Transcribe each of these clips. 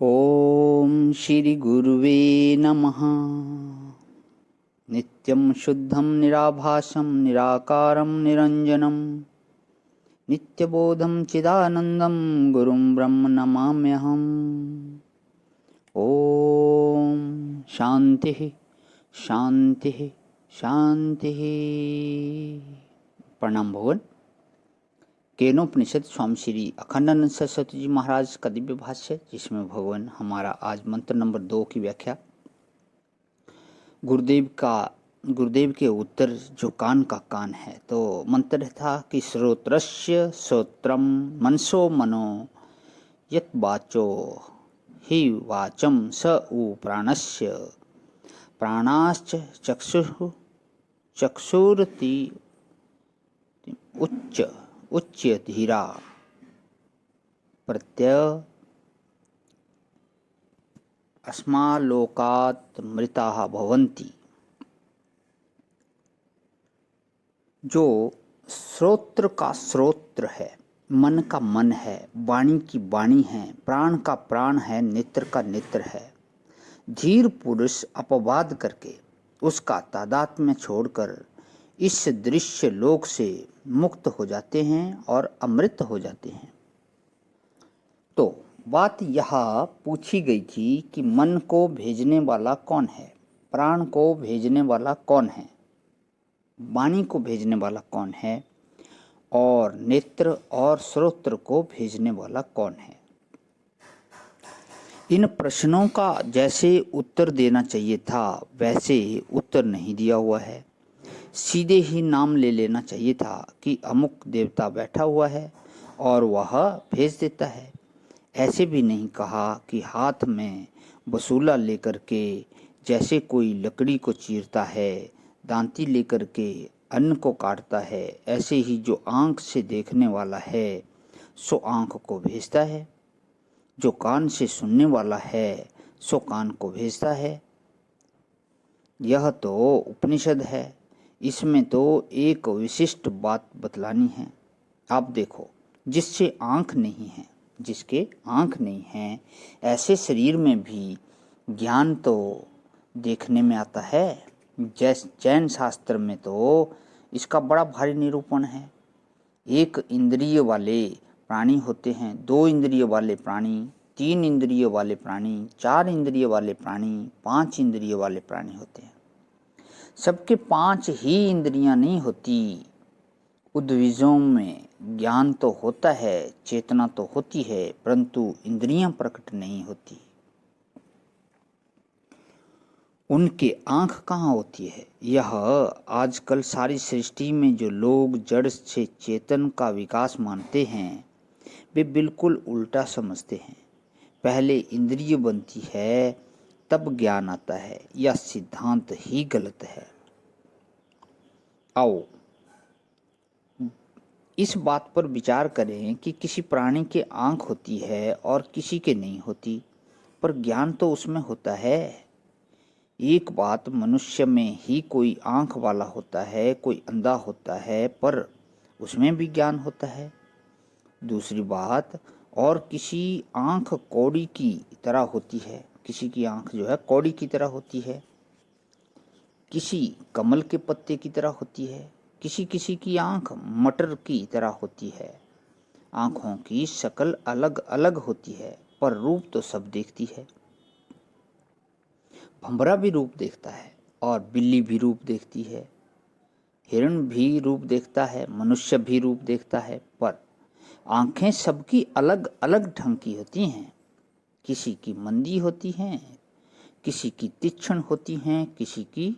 ॐ श्रीगुरुवे नमः। नित्यं शुद्धं निराभासं निराकारं निरञ्जनं नित्यबोधं चिदानन्दं गुरुं ब्रह्म नमाम्यहम्। ॐ शान्तिः शान्तिः शान्तिः। प्रणाम भगवान। केनोपनिषद स्वामी श्री अखंडानंद सरस्वती जी महाराज का दिव्य भाष्य, जिसमें भगवान हमारा आज मंत्र नंबर 2 की व्याख्या गुरुदेव के उत्तर जो कान का कान है। तो मंत्र था कि श्रोत्रस्य श्रोत्रम मनसो मनो यत वाचो हि वाचम स उ प्राणस्य प्राणाश्च चक्षुः चक्षुरति उच्च धीरा प्रत्यय अस्मालोकात् मृताः भवन्ति। जो श्रोत्र का श्रोत्र है, मन का मन है, वाणी की वाणी है, प्राण का प्राण है, नेत्र का नेत्र है, धीर पुरुष अपवाद करके उसका तादात्म्य छोड़कर इस दृश्य लोक से मुक्त हो जाते हैं और अमृत हो जाते हैं। तो बात यह पूछी गई थी कि मन को भेजने वाला कौन है, प्राण को भेजने वाला कौन है, वाणी को भेजने वाला कौन है और नेत्र और श्रोत्र को भेजने वाला कौन है। इन प्रश्नों का जैसे उत्तर देना चाहिए था वैसे उत्तर नहीं दिया हुआ है। सीधे ही नाम ले लेना चाहिए था कि अमुक देवता बैठा हुआ है और वह भेज देता है। ऐसे भी नहीं कहा कि हाथ में वसूला लेकर के जैसे कोई लकड़ी को चीरता है, दांती लेकर के अन्न को काटता है, ऐसे ही जो आँख से देखने वाला है सो आँख को भेजता है, जो कान से सुनने वाला है सो कान को भेजता है। यह तो उपनिषद है, इसमें तो एक विशिष्ट बात बतलानी है। आप देखो, जिसके आँख नहीं है ऐसे शरीर में भी ज्ञान तो देखने में आता है। जैन शास्त्र में तो इसका बड़ा भारी निरूपण है। एक इंद्रिय वाले प्राणी होते हैं, 2 इंद्रिय वाले प्राणी, 3 इंद्रिय वाले प्राणी, 4 इंद्रिय वाले प्राणी, 5 इंद्रिय वाले प्राणी होते हैं। सबके 5 ही इंद्रियां नहीं होती। उद्भिजों में ज्ञान तो होता है, चेतना तो होती है, परंतु इंद्रियां प्रकट नहीं होती। उनके आँख कहाँ होती है। यह आजकल सारी सृष्टि में जो लोग जड़ से चेतन का विकास मानते हैं वे बिल्कुल उल्टा समझते हैं। पहले इंद्रिय बनती है तब ज्ञान आता है। यह सिद्धांत ही गलत है। आओ इस बात पर विचार करें कि किसी प्राणी के आँख होती है और किसी के नहीं होती, पर ज्ञान तो उसमें होता है। एक बात, मनुष्य में ही कोई आँख वाला होता है, कोई अंधा होता है, पर उसमें भी ज्ञान होता है। दूसरी बात, और किसी आँख कौड़ी की तरह होती है, किसी की आँख जो है कौड़ी की तरह होती है, किसी कमल के पत्ते की तरह होती है, किसी किसी की आँख मटर की तरह होती है। आँखों की शक्ल अलग अलग होती है, पर रूप तो सब देखती है। भंवरा भी रूप देखता है और बिल्ली भी रूप देखती है, हिरण भी रूप देखता है, मनुष्य भी रूप देखता है, पर आंखें सबकी अलग अलग ढंग की होती हैं। किसी की मंदी होती हैं, किसी की तीक्ष्ण होती हैं, किसी की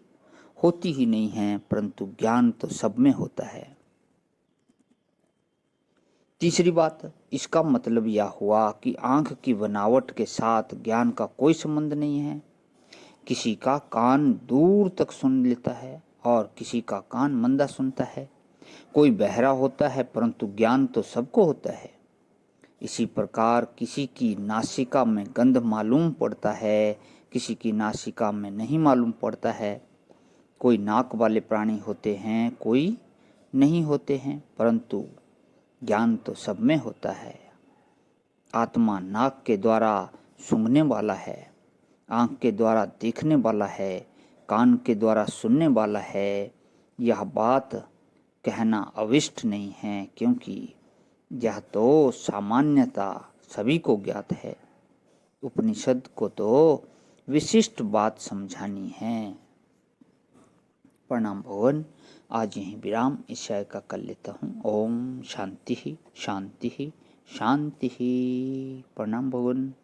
होती ही नहीं है, परंतु ज्ञान तो सब में होता है। तीसरी बात, इसका मतलब यह हुआ कि आंख की बनावट के साथ ज्ञान का कोई संबंध नहीं है। किसी का कान दूर तक सुन लेता है और किसी का कान मंदा सुनता है। कोई बहरा होता है परंतु ज्ञान तो सबको होता है। इसी प्रकार किसी की नासिका में गंध मालूम पड़ता है, किसी की नासिका में नहीं मालूम पड़ता है। कोई नाक वाले प्राणी होते हैं, कोई नहीं होते हैं, परंतु ज्ञान तो सब में होता है। आत्मा नाक के द्वारा सूंघने वाला है, आँख के द्वारा देखने वाला है, कान के द्वारा सुनने वाला है, यह बात कहना अविष्ट नहीं है, क्योंकि यह तो सामान्यता सभी को ज्ञात है। उपनिषद को तो विशिष्ट बात समझानी है। प्रणाम भगवान। आज यहीं विराम इस अध्याय का कर लेता हूँ। ओम शांति शांति शांति। प्रणाम भगवान।